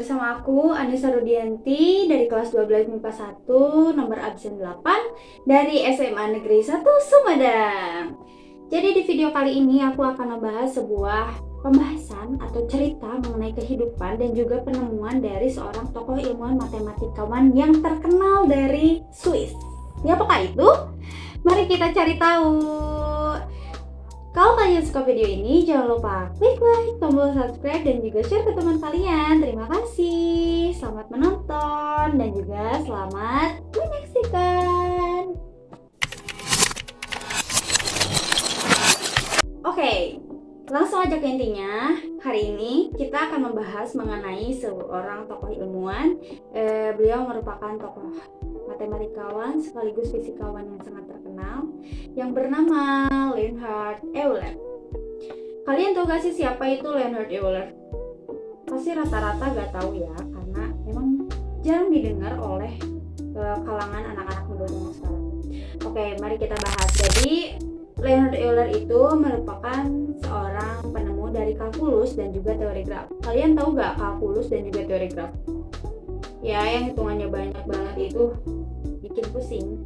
bersama aku Anissa Rudianti dari kelas 12 MIPA 1 nomor absen 8 dari SMA Negeri 1 Sumedang. Jadi di video kali ini aku akan membahas sebuah pembahasan atau cerita mengenai kehidupan dan juga penemuan dari seorang tokoh ilmuwan matematikawan yang terkenal dari Swiss. Siapakah itu? Mari kita cari tahu. Kalau kalian suka video ini, jangan lupa klik like, tombol subscribe, dan juga share ke teman kalian. Terima kasih. Selamat menonton dan juga selamat menyaksikan. Oke, langsung aja ke intinya. Hari ini kita akan membahas mengenai seorang tokoh ilmuwan. Beliau merupakan tokoh matematikawan sekaligus fisikawan yang sangat terkenal yang bernama Leonhard Euler. Kalian tahu gak sih siapa itu Leonhard Euler? Pasti rata-rata gak tahu ya, karena memang jarang didengar oleh kalangan anak-anak muda zaman sekarang. Oke, mari kita bahas. Jadi Leonhard Euler itu merupakan seorang penemu dari kalkulus dan juga teori graf. Kalian tahu gak kalkulus dan juga teori graf? Ya, yang hitungannya banyak banget itu bikin pusing.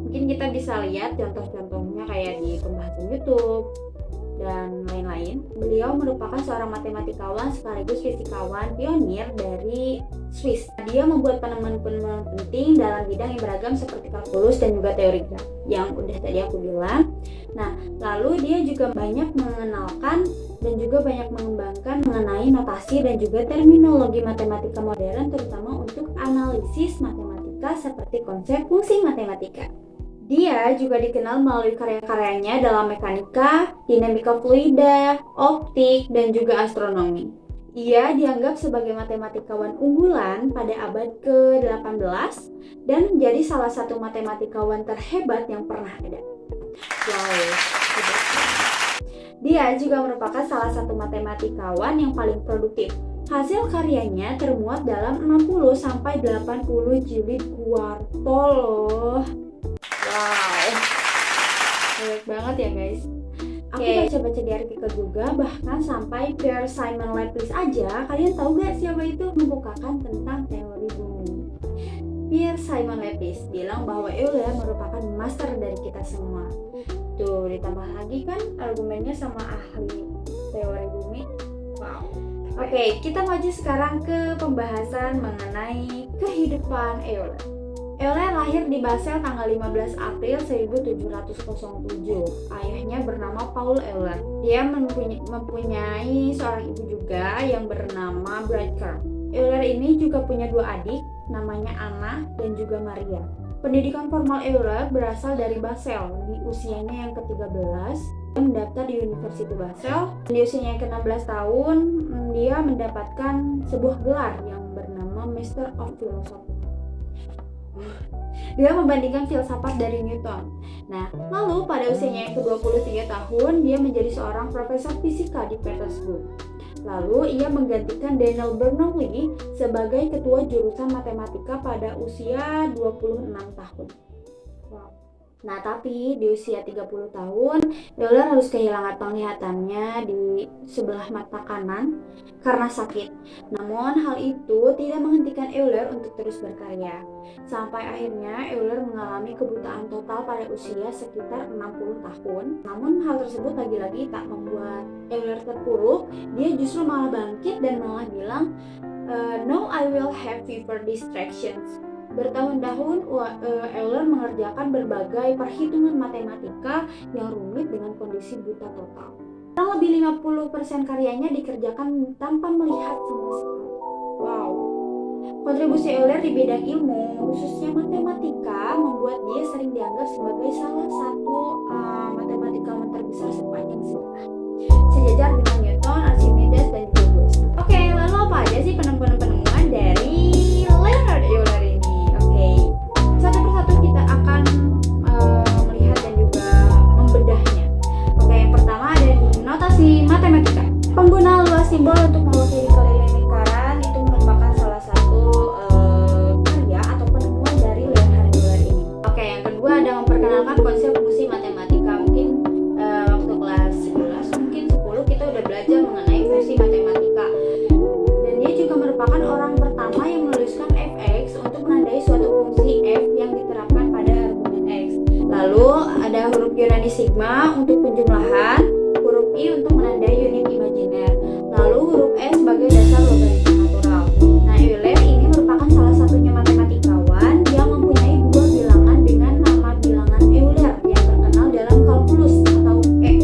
Mungkin kita bisa lihat contoh-contohnya kayak di pembahasan YouTube dan lain-lain. Beliau merupakan seorang matematikawan sekaligus fisikawan pionir dari Swiss. Dia membuat penemuan-penemuan penting dalam bidang yang beragam seperti kalkulus dan juga teori graf yang udah tadi aku bilang. Nah, lalu dia juga banyak mengenalkan dan juga banyak mengembangkan mengenai notasi dan juga terminologi matematika modern, terutama untuk analisis matematika seperti konsep fungsi matematika. Dia juga dikenal melalui karya-karyanya dalam mekanika, dinamika fluida, optik, dan juga astronomi. Ia dianggap sebagai matematikawan unggulan pada abad ke-18 dan menjadi salah satu matematikawan terhebat yang pernah ada. Wow, hebat. Dia juga merupakan salah satu matematikawan yang paling produktif. Hasil karyanya termuat dalam 60-80 jilid kuarto loh. Wow, hebat banget ya guys. Aku baca-baca di artikel juga, bahkan sampai Pierre-Simon Laplace aja. Kalian tahu gak siapa itu? Membukakan tentang teori bumi. Pierre-Simon Laplace bilang bahwa Euler merupakan master dari kita semua. Tuh, ditambah lagi kan argumennya sama ahli teori bumi. Wow. Oke, kita maju sekarang ke pembahasan mengenai kehidupan Euler. Euler lahir di Basel tanggal 15 April 1707. Ayahnya bernama Paul Euler. Dia mempunyai seorang ibu juga yang bernama Bridker. Euler ini juga punya dua adik, namanya Anna dan juga Maria. Pendidikan formal Euler berasal dari Basel. Di usianya yang ke-13, dia mendaftar di Universitas Basel. Di usianya yang ke-16 tahun, dia mendapatkan sebuah gelar yang bernama Master of Philosophy. Dia membandingkan filsafat dari Newton. Nah, lalu pada usianya yang ke-23 tahun, dia menjadi seorang profesor fisika di Petersburg. Lalu ia menggantikan Daniel Bernoulli sebagai ketua jurusan matematika pada usia 26 tahun. Wow. Nah, tapi di usia 30 tahun, Euler harus kehilangan penglihatannya di sebelah mata kanan karena sakit. Namun hal itu tidak menghentikan Euler untuk terus berkarya. Sampai akhirnya Euler mengalami kebutaan total pada usia sekitar 60 tahun. Namun hal tersebut lagi-lagi tak membuat Euler terpuruk. Dia justru malah bangkit dan malah bilang, "No, I will have fewer distractions." Bertahun-tahun Euler mengerjakan berbagai perhitungan matematika yang rumit dengan kondisi buta total. Kurang lebih 50% karyanya dikerjakan tanpa melihat sama sekali. Wow. Kontribusi Euler di bidang ilmu, khususnya matematika, membuat dia sering dianggap sebagai salah satu matematikawan terbesar sepanjang sejarah, sejajar dengan Newton, Archimedes, dan juga Gauss. Oke, lalu apa aja sih penemuan-penemuan dari Leonhard Euler ini? Satu persatu kita akan melihat dan juga membedahnya. Oke, yang pertama ada notasi matematika. Pengguna luas simbol untuk mewakili keliling lingkaran itu merupakan salah satu karya atau penemuan dari Leonhard Euler ini. Oke, yang kedua ada memperkenalkan konsep fungsi matematika. Mungkin waktu kelas 11, mungkin 10 kita udah belajar mengenai fungsi matematika. Dan dia juga merupakan orang Lalu ada huruf Yunani sigma untuk penjumlahan, huruf I untuk menandai unit imajiner, lalu huruf E sebagai dasar logaritma natural. Nah, Euler ini merupakan salah satunya matematikawan yang mempunyai dua bilangan dengan nama bilangan Euler yang terkenal dalam kalkulus atau E.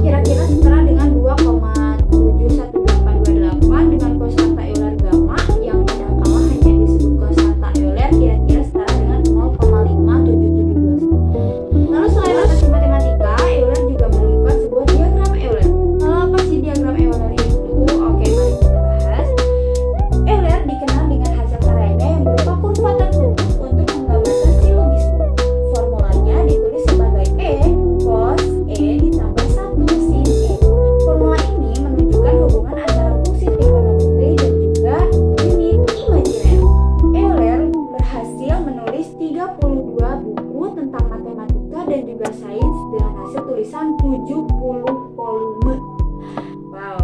Kira-kira setara dengan 2,71828 dengan konstanta Euler gamma yang kadangkala hanya disebut konstanta Euler, kira-kira setara dengan 0,5772. Lalu selain atas matematika, Euler juga menemukan sebuah diagram Euler. Lalu apa sih diagram Euler itu? Oke, mari kita bahas. Euler dikenal dengan hasil karyanya yang berupa kurva tertutup untuk menggambarkan silogisme. Formulanya ditulis sebagai E cos E ditambah 1 sin E. Formula ini menunjukkan hubungan antara fungsi trigonometri dan juga unit imajiner. Euler berhasil menulis 32 buku tentang matematika dan juga sains dengan hasil tulisan 70 volume. Wow.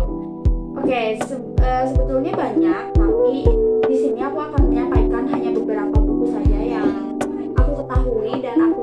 Oke, sebetulnya banyak, tapi di sini aku akan menyampaikan hanya beberapa buku saja yang aku ketahui dan aku